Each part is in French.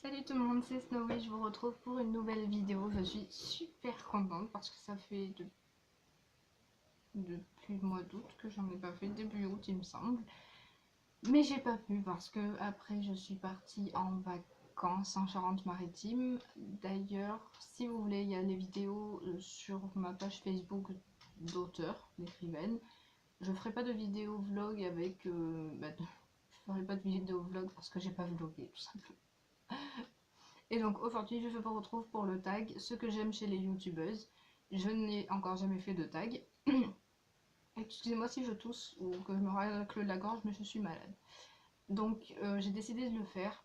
Salut tout le monde, c'est Snowy, je vous retrouve pour une nouvelle vidéo. Je suis super contente parce que ça fait depuis le mois d'août que j'en ai pas fait, début août il me semble. Mais j'ai pas pu parce que après je suis partie en vacances en Charente-Maritime. D'ailleurs, si vous voulez, il y a les vidéos sur ma page Facebook d'auteur, d'écrivaine. Je ferai pas de vidéo vlog avec... je ferai pas de vidéo vlog parce que j'ai pas vlogué tout simplement. Et donc aujourd'hui je vous retrouve pour le tag, ce que j'aime chez les youtubeuses. Je n'ai encore jamais fait de tag. Excusez-moi si je tousse ou que je me racle la gorge, mais je suis malade. Donc j'ai décidé de le faire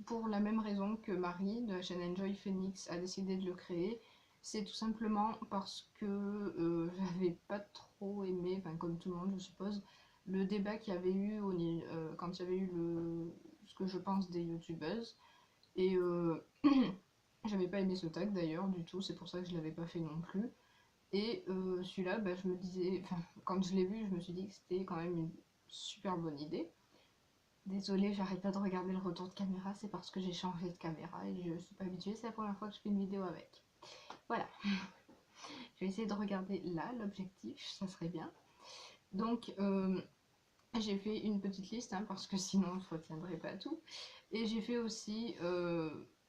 pour la même raison que Marie de la chaîne Enjoy Phoenix a décidé de le créer. C'est tout simplement parce que j'avais pas trop aimé, enfin comme tout le monde je suppose, le débat qu'il y avait eu quand il y avait eu ce que je pense des youtubeuses. Et j'avais pas aimé ce tag d'ailleurs du tout, c'est pour ça que je l'avais pas fait non plus. Et celui-là, je me disais, enfin, quand je l'ai vu, je me suis dit que c'était quand même une super bonne idée. Désolée, j'arrête pas de regarder le retour de caméra, c'est parce que j'ai changé de caméra et je suis pas habituée, c'est la première fois que je fais une vidéo avec. Voilà, je vais essayer de regarder là l'objectif, ça serait bien. Donc, j'ai fait une petite liste parce que sinon je retiendrai pas tout. Et j'ai fait aussi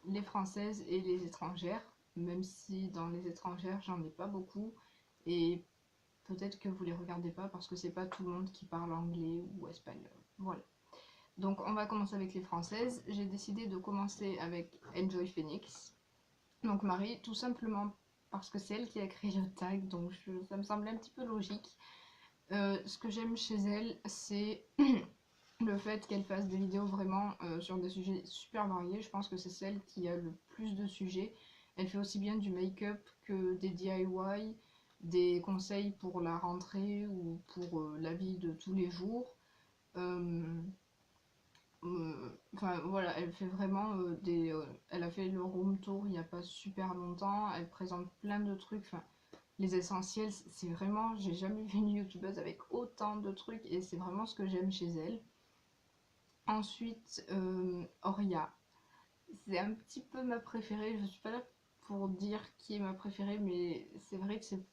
les françaises et les étrangères, même si dans les étrangères j'en ai pas beaucoup. Et peut-être que vous les regardez pas parce que c'est pas tout le monde qui parle anglais ou espagnol. Voilà. Donc on va commencer avec les françaises. J'ai décidé de commencer avec Enjoy Phoenix. Donc Marie, tout simplement parce que c'est elle qui a créé le tag, donc ça me semblait un petit peu logique. Ce que j'aime chez elle, c'est le fait qu'elle fasse des vidéos vraiment sur des sujets super variés. Je pense que c'est celle qui a le plus de sujets. Elle fait aussi bien du make-up que des DIY, des conseils pour la rentrée ou pour la vie de tous les jours. Enfin voilà, elle fait vraiment elle a fait le room tour il n'y a pas super longtemps. Elle présente plein de trucs. Enfin, les essentiels, c'est vraiment... J'ai jamais vu une youtubeuse avec autant de trucs et c'est vraiment ce que j'aime chez elle. Ensuite, Oria. C'est un petit peu ma préférée. Je suis pas là pour dire qui est ma préférée, mais c'est vrai que c'est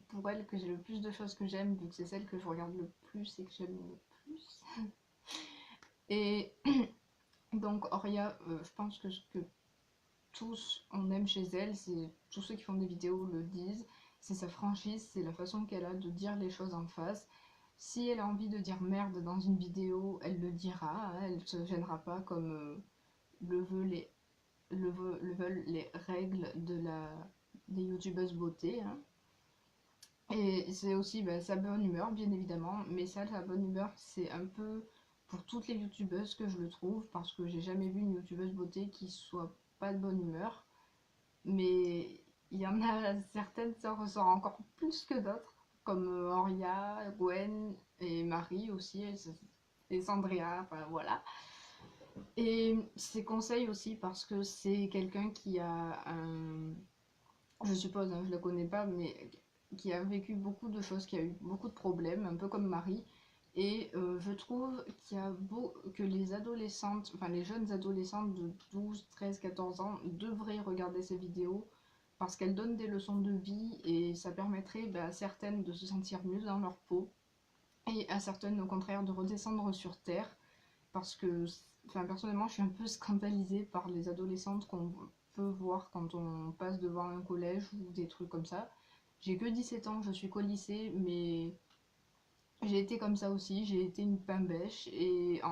pour elle que j'ai le plus de choses que j'aime, vu que c'est celle que je regarde le plus et que j'aime le plus. Et donc Oria, je pense que ce que tous on aime chez elle, c'est tous ceux qui font des vidéos le disent, c'est sa franchise, c'est la façon qu'elle a de dire les choses en face. Si elle a envie de dire merde dans une vidéo, elle le dira, elle ne se gênera pas comme le, veut les, le veulent les règles des youtubeuses beauté. Et c'est aussi sa bonne humeur, bien évidemment, mais ça, sa bonne humeur, c'est un peu pour toutes les youtubeuses que je le trouve, parce que j'ai jamais vu une youtubeuse beauté qui soit pas de bonne humeur. Mais il y en a certaines, ça ressort encore plus que d'autres, comme Oria, Gwen et Marie aussi, et Sandria, enfin voilà. Et ses conseils aussi, parce que c'est quelqu'un qui a un... Je suppose, je ne la connais pas, mais qui a vécu beaucoup de choses, qui a eu beaucoup de problèmes, un peu comme Marie. Et je trouve que les adolescentes, enfin les jeunes adolescentes de 12, 13, 14 ans devraient regarder ces vidéos parce qu'elles donnent des leçons de vie et ça permettrait à certaines de se sentir mieux dans leur peau et à certaines au contraire de redescendre sur terre parce que, enfin, personnellement je suis un peu scandalisée par les adolescentes qu'on peut voir quand on passe devant un collège ou des trucs comme ça. J'ai que 17 ans, je suis qu'au lycée, mais j'ai été comme ça aussi, j'ai été une pain-bêche et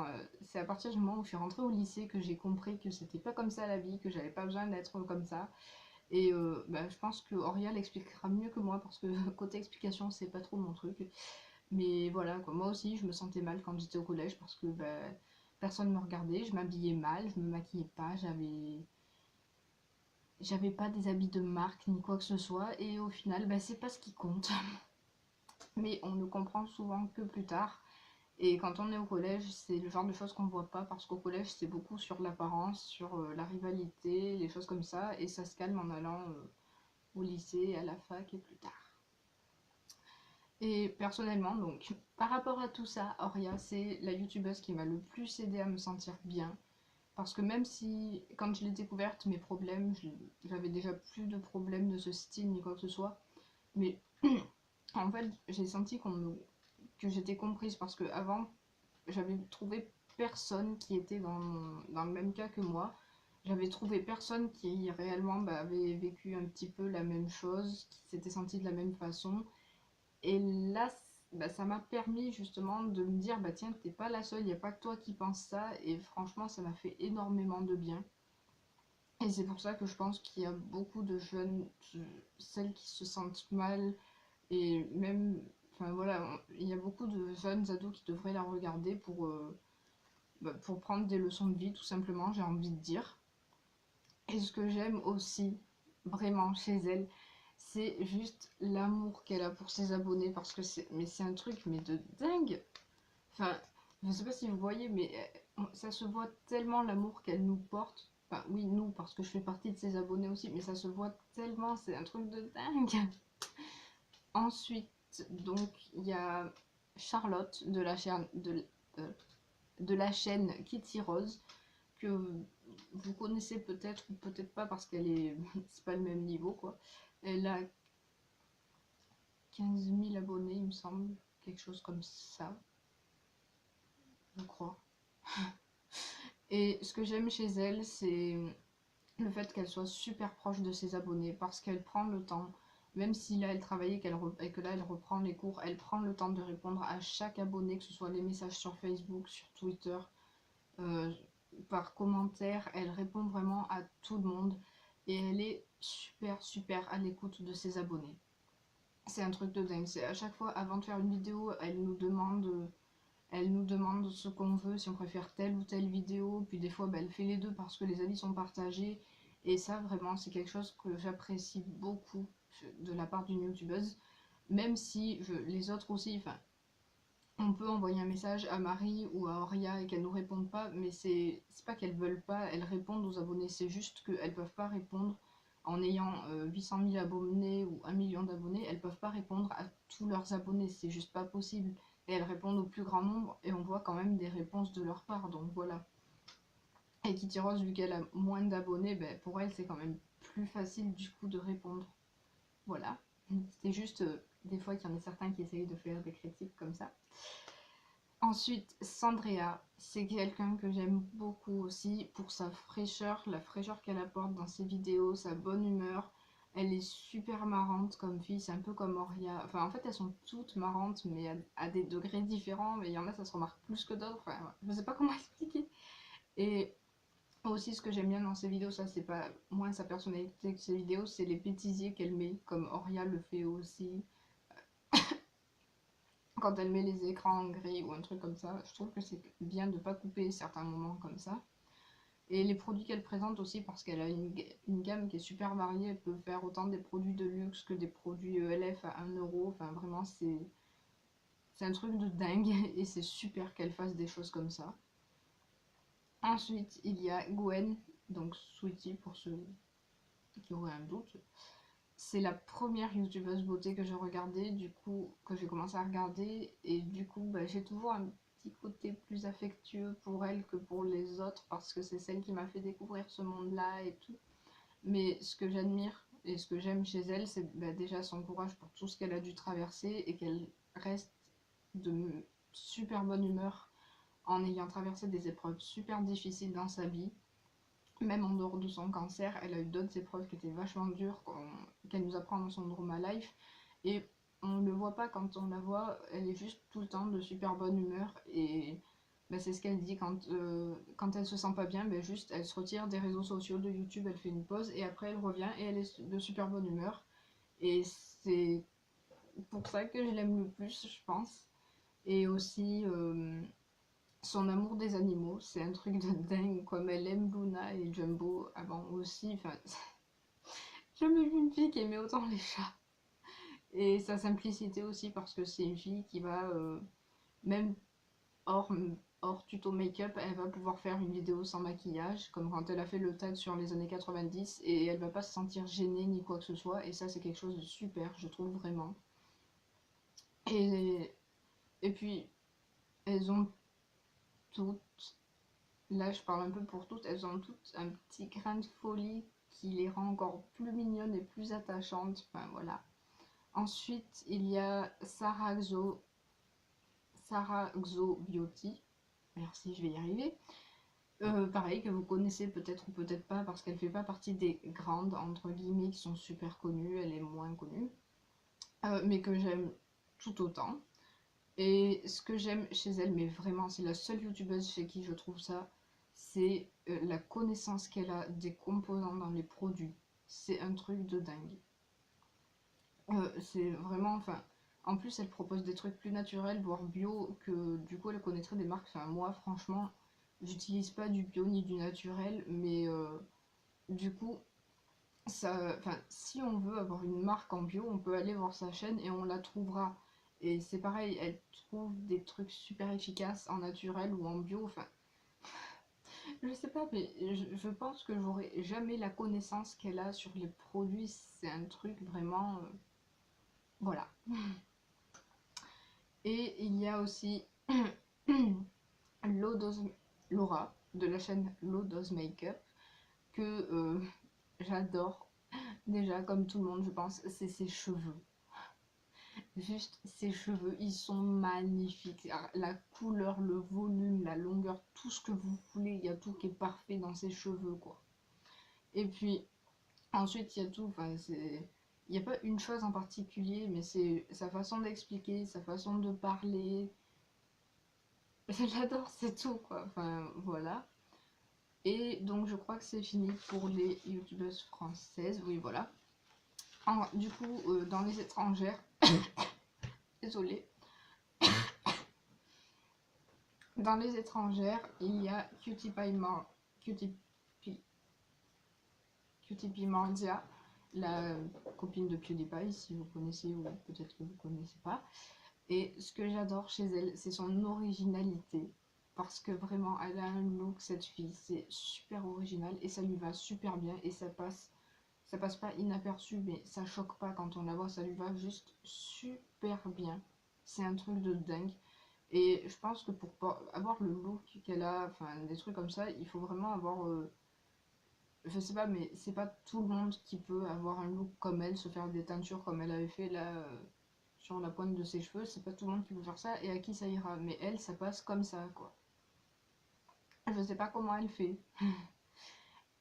c'est à partir du moment où je suis rentrée au lycée que j'ai compris que c'était pas comme ça la vie, que j'avais pas besoin d'être comme ça. Et je pense que Auria l'expliquera mieux que moi parce que côté explication c'est pas trop mon truc. Mais voilà, quoi. Moi aussi je me sentais mal quand j'étais au collège parce que personne ne me regardait, je m'habillais mal, je me maquillais pas, j'avais pas des habits de marque ni quoi que ce soit et au final c'est pas ce qui compte. Mais on ne comprend souvent que plus tard. Et quand on est au collège, c'est le genre de choses qu'on voit pas parce qu'au collège, c'est beaucoup sur l'apparence, sur la rivalité, les choses comme ça, et ça se calme en allant au lycée, à la fac et plus tard. Et personnellement, donc, par rapport à tout ça, Auria, c'est la youtubeuse qui m'a le plus aidé à me sentir bien Parce que même si, quand je l'ai découverte, mes problèmes, j'avais déjà plus de problèmes de ce style ni quoi que ce soit. Mais en fait, j'ai senti que j'étais comprise parce que avant, j'avais trouvé personne qui était dans le même cas que moi. J'avais trouvé personne qui réellement avait vécu un petit peu la même chose, qui s'était senti de la même façon. Et là, ça m'a permis justement de me dire, bah tiens, t'es pas la seule, il n'y a pas que toi qui pense ça. Et franchement, ça m'a fait énormément de bien. Et c'est pour ça que je pense qu'il y a beaucoup de jeunes, celles qui se sentent mal, et même, enfin voilà, il y a beaucoup de jeunes ados qui devraient la regarder pour prendre des leçons de vie, tout simplement, j'ai envie de dire. Et ce que j'aime aussi, vraiment, chez elle, c'est juste l'amour qu'elle a pour ses abonnés, parce que c'est un truc, mais de dingue. Enfin, je sais pas si vous voyez, mais ça se voit tellement l'amour qu'elle nous porte. Enfin, oui, nous, parce que je fais partie de ses abonnés aussi, mais ça se voit tellement, c'est un truc de dingue. Ensuite, donc, il y a Charlotte de la chaîne Kitty Rose, que vous connaissez peut-être ou peut-être pas parce qu'elle est. C'est pas le même niveau quoi. Elle a 15 000 abonnés, il me semble, quelque chose comme ça, je crois. Et ce que j'aime chez elle, c'est le fait qu'elle soit super proche de ses abonnés parce qu'elle prend le temps, même si là elle travaillait et que là elle reprend les cours, elle prend le temps de répondre à chaque abonné, que ce soit les messages sur Facebook, sur Twitter, euh, par commentaire, elle répond vraiment à tout le monde et elle est super super à l'écoute de ses abonnés. C'est un truc de dingue, c'est à chaque fois avant de faire une vidéo, elle nous demande ce qu'on veut, si on préfère telle ou telle vidéo, puis des fois elle fait les deux parce que les avis sont partagés. Et ça vraiment c'est quelque chose que j'apprécie beaucoup de la part d'une youtubeuse, même si les autres aussi, enfin on peut envoyer un message à Marie ou à Auria et qu'elles nous répondent pas, mais c'est pas qu'elles veulent pas, elles répondent aux abonnés, c'est juste qu'elles peuvent pas répondre en ayant 800 000 abonnés ou 1 million d'abonnés, elles peuvent pas répondre à tous leurs abonnés, c'est juste pas possible. Et elles répondent au plus grand nombre et on voit quand même des réponses de leur part, donc voilà. Et Kitty Rose, vu qu'elle a moins d'abonnés, pour elle c'est quand même plus facile du coup de répondre. Voilà. C'est juste des fois qu'il y en a certains qui essayent de faire des critiques comme ça. Ensuite, Sandrea, c'est quelqu'un que j'aime beaucoup aussi pour sa fraîcheur, la fraîcheur qu'elle apporte dans ses vidéos, sa bonne humeur. Elle est super marrante comme fille, c'est un peu comme Oria. Enfin, en fait, elles sont toutes marrantes, mais à des degrés différents. Mais il y en a, ça se remarque plus que d'autres. Enfin, je sais pas comment expliquer. Et aussi, ce que j'aime bien dans ses vidéos, ça, c'est pas moins sa personnalité que ses vidéos, c'est les bêtisiers qu'elle met, comme Oria le fait aussi quand elle met les écrans en gris ou un truc comme ça. Je trouve que c'est bien de pas couper certains moments comme ça. Et les produits qu'elle présente aussi, parce qu'elle a une gamme qui est super variée, elle peut faire autant des produits de luxe que des produits ELF à 1 euro. Enfin, vraiment, c'est un truc de dingue et c'est super qu'elle fasse des choses comme ça. Ensuite, il y a Gwen, donc Sweetie pour ceux qui auraient un doute. C'est la première youtubeuse beauté que j'ai regardée, du coup, que j'ai commencé à regarder, et du coup, j'ai toujours un petit côté plus affectueux pour elle que pour les autres, parce que c'est celle qui m'a fait découvrir ce monde-là et tout. Mais ce que j'admire et ce que j'aime chez elle, c'est déjà son courage pour tout ce qu'elle a dû traverser et qu'elle reste de super bonne humeur en ayant traversé des épreuves super difficiles dans sa vie. Même en dehors de son cancer, elle a eu d'autres épreuves qui étaient vachement dures, qu'elle nous apprend dans son Drama Life. Et on ne le voit pas quand on la voit, elle est juste tout le temps de super bonne humeur. Et c'est ce qu'elle dit quand elle se sent pas bien, juste elle se retire des réseaux sociaux, de YouTube, elle fait une pause et après elle revient et elle est de super bonne humeur. Et c'est pour ça que je l'aime le plus, je pense. Et aussi, son amour des animaux, c'est un truc de dingue, comme elle aime Luna et Jumbo avant aussi. Enfin, j'ai jamais vu une fille qui aimait autant les chats. Et sa simplicité aussi, parce que c'est une fille qui va, même hors, hors tuto make-up, elle va pouvoir faire une vidéo sans maquillage, comme quand elle a fait le tag sur les années 90, et elle va pas se sentir gênée ni quoi que ce soit. Et ça, c'est quelque chose de super, je trouve vraiment. Et, et puis, elles ont toutes là je parle un peu pour toutes, elles ont toutes un petit grain de folie qui les rend encore plus mignonnes et plus attachantes, enfin voilà. Ensuite, il y a Sarah Xo Beauty, merci, je vais y arriver. Pareil, que vous connaissez peut-être ou peut-être pas, parce qu'elle fait pas partie des grandes, entre guillemets, qui sont super connues, elle est moins connue, mais que j'aime tout autant. Et ce que j'aime chez elle, mais vraiment, c'est la seule youtubeuse chez qui je trouve ça, c'est la connaissance qu'elle a des composants dans les produits. C'est un truc de dingue. C'est vraiment, enfin, en plus elle propose des trucs plus naturels, voire bio, que du coup elle connaîtrait des marques. Enfin, moi, franchement, j'utilise pas du bio ni du naturel, mais du coup, ça, enfin, si on veut avoir une marque en bio, on peut aller voir sa chaîne et on la trouvera. Et c'est pareil, elle trouve des trucs super efficaces en naturel ou en bio. Enfin, je sais pas, mais je pense que j'aurai jamais la connaissance qu'elle a sur les produits. C'est un truc vraiment, voilà. Et il y a aussi Lodos- Laura de la chaîne Lodos Makeup que j'adore. Déjà, comme tout le monde, je pense, c'est ses cheveux. Juste, ses cheveux, ils sont magnifiques. La couleur, le volume, la longueur, tout ce que vous voulez, il y a tout qui est parfait dans ses cheveux, quoi. Et puis, ensuite, il y a tout, enfin, c'est... Il n'y a pas une chose en particulier, mais c'est sa façon d'expliquer, sa façon de parler. J'adore, c'est tout, quoi. Enfin, voilà. Et donc, je crois que c'est fini pour les youtubeuses françaises. Oui, voilà. Du coup, dans les étrangères, désolée. Dans les étrangères, il y a Cutie Pie Mordia, la copine de PewDiePie, si vous connaissez ou peut-être que vous ne connaissez pas. Et ce que j'adore chez elle, c'est son originalité. Parce que vraiment, elle a un look, cette fille, c'est super original et ça lui va super bien et ça passe pas inaperçu, mais ça choque pas quand on la voit, ça lui va juste super bien. C'est un truc de dingue. Et je pense que pour avoir le look qu'elle a, enfin des trucs comme ça, il faut vraiment avoir, je sais pas, mais c'est pas tout le monde qui peut avoir un look comme elle, se faire des teintures comme elle avait fait là sur la pointe de ses cheveux. C'est pas tout le monde qui peut faire ça et à qui ça ira. Mais elle, ça passe comme ça, quoi. Je sais pas comment elle fait.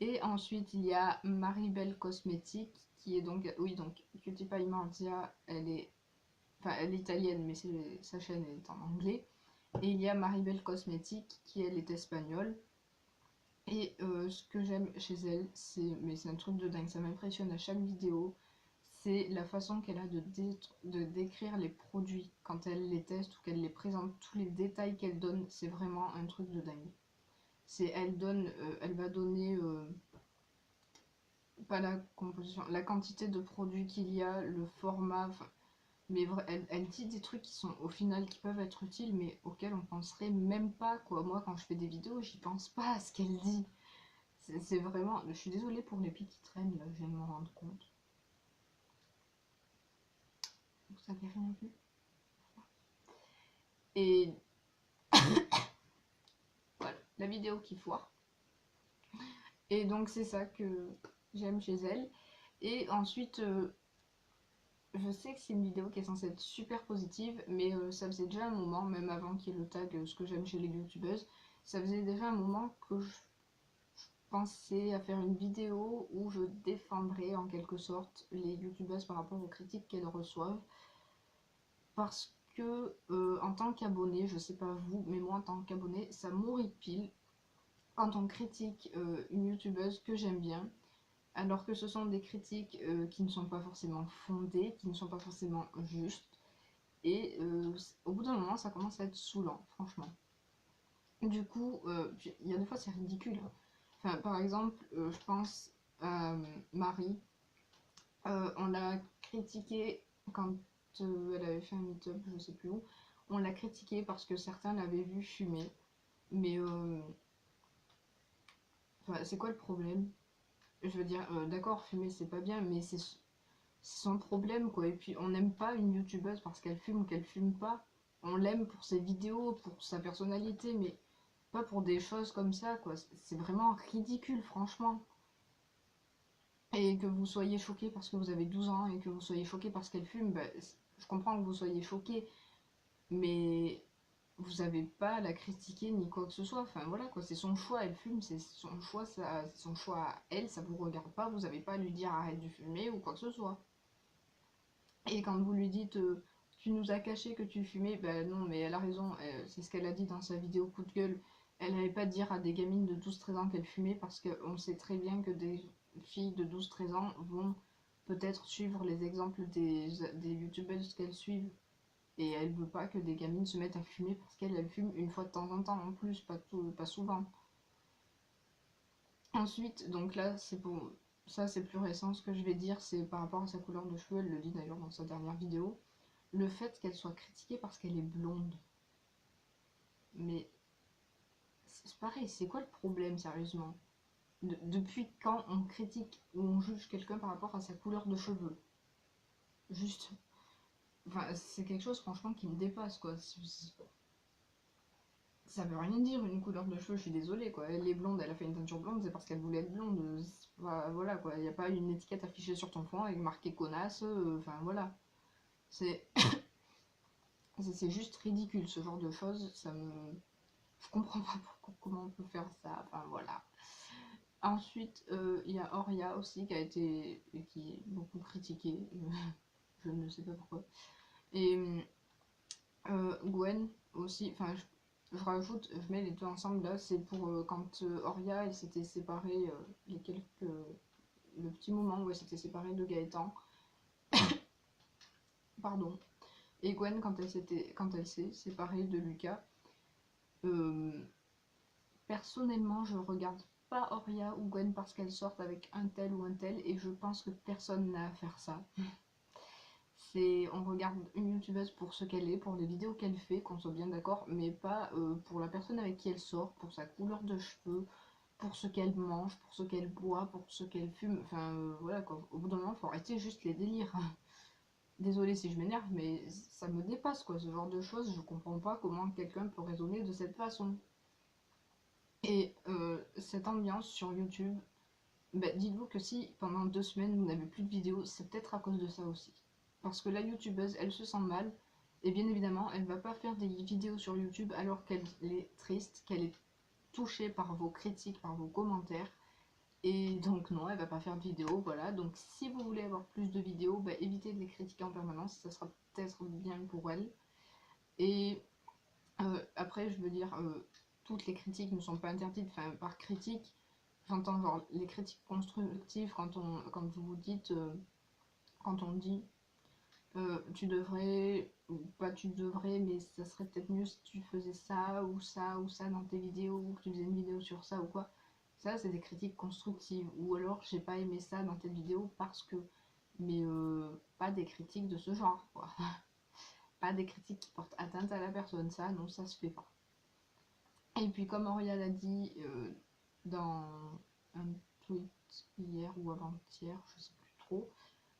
Et ensuite, il y a Maribel Cosmétique, qui est donc, oui, donc Cutie Pie Mardia, enfin, elle est italienne, mais sa chaîne est en anglais. Et il y a Maribel Cosmétique, qui elle est espagnole. Et ce que j'aime chez elle, mais c'est un truc de dingue, ça m'impressionne à chaque vidéo, c'est la façon qu'elle a de décrire les produits quand elle les teste ou qu'elle les présente, tous les détails qu'elle donne, c'est vraiment un truc de dingue. Elle va donner pas la composition, la quantité de produits qu'il y a, le format, mais elle dit des trucs qui sont au final qui peuvent être utiles, mais auxquels on penserait même pas, quoi. Moi, quand je fais des vidéos, j'y pense pas à ce qu'elle dit. C'est vraiment. Je suis désolée pour les pieds qui traînent, là, je viens de m'en rendre compte. Vous avez rien vu. Et voilà, la vidéo qui foire. Et donc, c'est ça que j'aime chez elle. Et ensuite, je sais que c'est une vidéo qui est censée être super positive, mais ça faisait déjà un moment, même avant qu'il y ait le tag ce que j'aime chez les youtubeuses, ça faisait déjà un moment que je pensais à faire une vidéo où je défendrais en quelque sorte les youtubeuses par rapport aux critiques qu'elles reçoivent. Parce que en tant qu'abonné, je sais pas vous, mais moi en tant qu'abonné, ça m'horripile quand on critique une youtubeuse que j'aime bien, alors que ce sont des critiques qui ne sont pas forcément fondées, qui ne sont pas forcément justes, et au bout d'un moment, ça commence à être saoulant, franchement. Du coup, il y a des fois c'est ridicule. Enfin, par exemple, je pense à Marie, on l'a critiquée quand elle avait fait un meet-up, je sais plus où. On l'a critiquée parce que certains l'avaient vu fumer. Mais enfin, c'est quoi le problème? Je veux dire, d'accord, fumer c'est pas bien, mais c'est son problème quoi. Et puis on n'aime pas une youtubeuse parce qu'elle fume ou qu'elle fume pas. On l'aime pour ses vidéos, pour sa personnalité, mais Pas pour des choses comme ça, quoi. C'est vraiment ridicule, franchement. Et que vous soyez choqué parce que vous avez 12 ans et que vous soyez choqué parce qu'elle fume, bah, je comprends que vous soyez choqué, mais vous n'avez pas à la critiquer ni quoi que ce soit. Enfin voilà quoi, c'est son choix, elle fume, c'est son choix, c'est son choix à elle, ça vous regarde pas, vous n'avez pas à lui dire arrête de fumer ou quoi que ce soit. Et quand vous lui dites tu nous as caché que tu fumais, ben non, mais elle a raison, c'est ce qu'elle a dit dans sa vidéo coup de gueule. Elle n'avait pas à dire à des gamines de 12-13 ans qu'elle fumait parce qu'on sait très bien que des filles de 12-13 ans vont peut-être suivre les exemples des youtubeuses qu'elles suivent. Et elle veut pas que des gamines se mettent à fumer parce qu'elle fume une fois de temps en temps en plus, pas souvent. Ensuite, donc là, c'est pour ça, c'est plus récent. Ce que je vais dire, c'est par rapport à sa couleur de cheveux. Elle le dit d'ailleurs dans sa dernière vidéo. Le fait qu'elle soit critiquée parce qu'elle est blonde. Mais c'est pareil, c'est quoi le problème sérieusement? Depuis quand on critique ou on juge quelqu'un par rapport à sa couleur de cheveux? Juste. Enfin, c'est quelque chose franchement qui me dépasse quoi. Ça veut rien dire une couleur de cheveux, je suis désolée quoi. Elle est blonde, elle a fait une teinture blonde, c'est parce qu'elle voulait être blonde. Voilà quoi, il n'y a pas une étiquette affichée sur ton front avec marqué connasse, enfin voilà. C'est c'est juste ridicule ce genre de choses, ça me. Je comprends pas comment on peut faire ça, enfin voilà. Ensuite, il y a Oria aussi qui est beaucoup critiquée, je ne sais pas pourquoi. Et Gwen aussi, enfin je rajoute, je mets les deux ensemble là, c'est pour quand Oria elle s'était séparée, le petit moment où elle s'était séparée de Gaëtan, pardon, et Gwen quand elle s'est séparée de Lucas, euh, personnellement je regarde pas Oria ou Gwen parce qu'elles sortent avec un tel ou un tel et je pense que personne n'a à faire ça. On regarde une youtubeuse pour ce qu'elle est, pour les vidéos qu'elle fait, qu'on soit bien d'accord, mais pas pour la personne avec qui elle sort, pour sa couleur de cheveux, pour ce qu'elle mange, pour ce qu'elle boit, pour ce qu'elle fume. Enfin voilà quoi. Au bout d'un moment, faut arrêter juste les délires. Désolée si je m'énerve, mais ça me dépasse quoi, ce genre de choses. Je comprends pas comment quelqu'un peut raisonner de cette façon. Et cette ambiance sur YouTube, bah, dites-vous que si pendant 2 semaines vous n'avez plus de vidéos, c'est peut-être à cause de ça aussi. Parce que la youtubeuse, elle se sent mal, et bien évidemment, elle va pas faire des vidéos sur YouTube alors qu'elle est triste, qu'elle est touchée par vos critiques, par vos commentaires. Et donc non, elle va pas faire de vidéos, voilà. Donc si vous voulez avoir plus de vidéos, bah, évitez de les critiquer en permanence, ça sera peut-être bien pour elle. Et après, je veux dire, toutes les critiques ne sont pas interdites. Enfin, par critique, j'entends genre les critiques constructives quand vous vous dites, quand on dit tu devrais, ou pas tu devrais, mais ça serait peut-être mieux si tu faisais ça ou ça dans tes vidéos, ou que tu faisais une vidéo sur ça ou quoi. Ça, c'est des critiques constructives. Ou alors, j'ai pas aimé ça dans tes vidéos parce que. Mais pas des critiques de ce genre, quoi. Pas des critiques qui portent atteinte à la personne. Ça, non, ça se fait pas. Et puis, comme Oriane a dit dans un tweet hier ou avant-hier, je sais plus trop,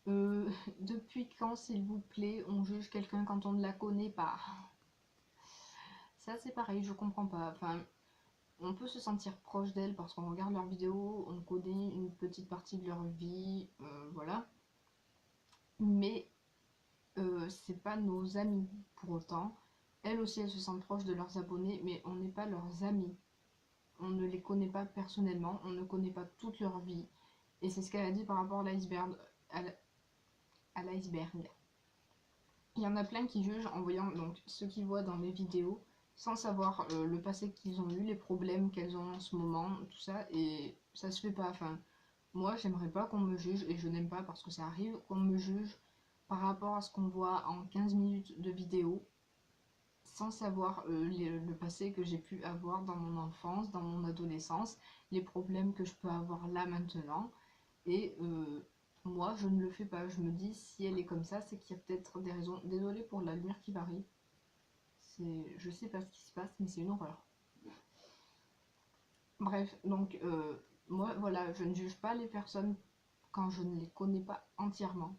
euh, depuis quand, s'il vous plaît, on juge quelqu'un quand on ne la connaît pas? Ça, c'est pareil, je comprends pas. Enfin, on peut se sentir proche d'elle parce qu'on regarde leurs vidéos, on connaît une petite partie de leur vie, voilà. Mais c'est pas nos amis pour autant. Elles aussi, elles se sentent proches de leurs abonnés, mais on n'est pas leurs amis. On ne les connaît pas personnellement, on ne connaît pas toute leur vie. Et c'est ce qu'elle a dit par rapport à l'iceberg. À l'iceberg. Il y en a plein qui jugent en voyant donc ce qu'ils voient dans les vidéos sans savoir le passé qu'ils ont eu, les problèmes qu'elles ont en ce moment, tout ça, et ça se fait pas. Enfin, moi, j'aimerais pas qu'on me juge, et je n'aime pas parce que ça arrive qu'on me juge par rapport à ce qu'on voit en 15 minutes de vidéo, sans savoir le passé que j'ai pu avoir dans mon enfance, dans mon adolescence, les problèmes que je peux avoir là maintenant. Et moi, je ne le fais pas. Je me dis, si elle est comme ça, c'est qu'il y a peut-être des raisons. Désolée pour la lumière qui varie. Je sais pas ce qui se passe, mais c'est une horreur. Bref, donc moi, voilà, je ne juge pas les personnes quand je ne les connais pas entièrement.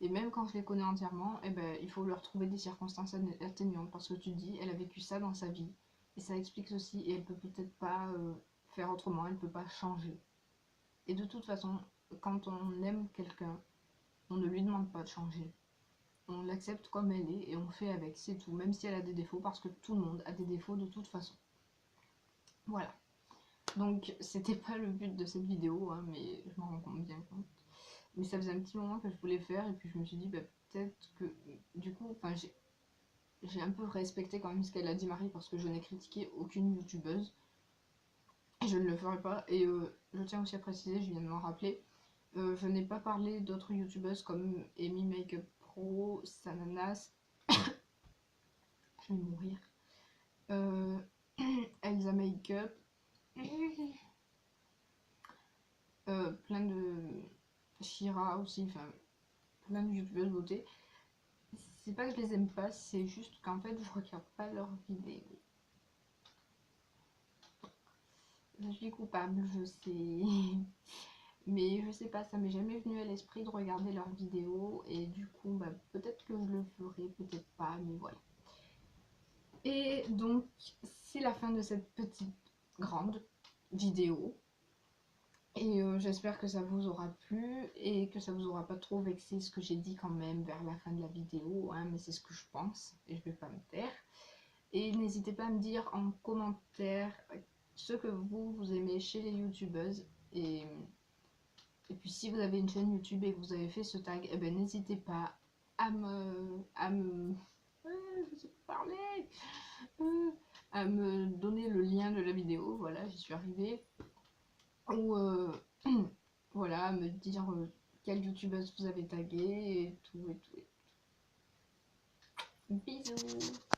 Et même quand je les connais entièrement, eh ben, il faut leur trouver des circonstances atténuantes. Parce que tu te dis, elle a vécu ça dans sa vie. Et ça explique ceci, et elle peut peut-être pas faire autrement, elle peut pas changer. Et de toute façon, quand on aime quelqu'un, on ne lui demande pas de changer. On l'accepte comme elle est et on fait avec, c'est tout. Même si elle a des défauts, parce que tout le monde a des défauts de toute façon. Voilà. Donc, c'était pas le but de cette vidéo, hein, mais je m'en rends compte bien compte. Mais ça faisait un petit moment que je voulais faire, et puis je me suis dit, bah, peut-être que, du coup, enfin, j'ai un peu respecté quand même ce qu'elle a dit, Marie, parce que je n'ai critiqué aucune youtubeuse. Je ne le ferai pas, et je tiens aussi à préciser, je viens de m'en rappeler, je n'ai pas parlé d'autres youtubeuses comme Amy Makeup Pro, Sananas, je vais mourir, euh, Elsa Makeup, plein de Shira aussi, enfin plein de youtubeuses beauté. C'est pas que je les aime pas, c'est juste qu'en fait je regarde pas leurs vidéos. Je suis coupable, je sais. Mais je sais pas, ça m'est jamais venu à l'esprit de regarder leurs vidéos. Et du coup, bah, peut-être que je le ferai, peut-être pas, mais voilà. Et donc, c'est la fin de cette petite grande vidéo. Et j'espère que ça vous aura plu et que ça vous aura pas trop vexé ce que j'ai dit quand même vers la fin de la vidéo, hein, mais c'est ce que je pense et je vais pas me taire. Et n'hésitez pas à me dire en commentaire ce que vous aimez chez les youtubeuses. Et puis si vous avez une chaîne YouTube et que vous avez fait ce tag, eh ben, n'hésitez pas je sais pas parler, à me donner le lien de la vidéo, voilà, j'y suis arrivée. Ou voilà, me dire quelle youtubeuse vous avez tagué et tout et tout. Bisous.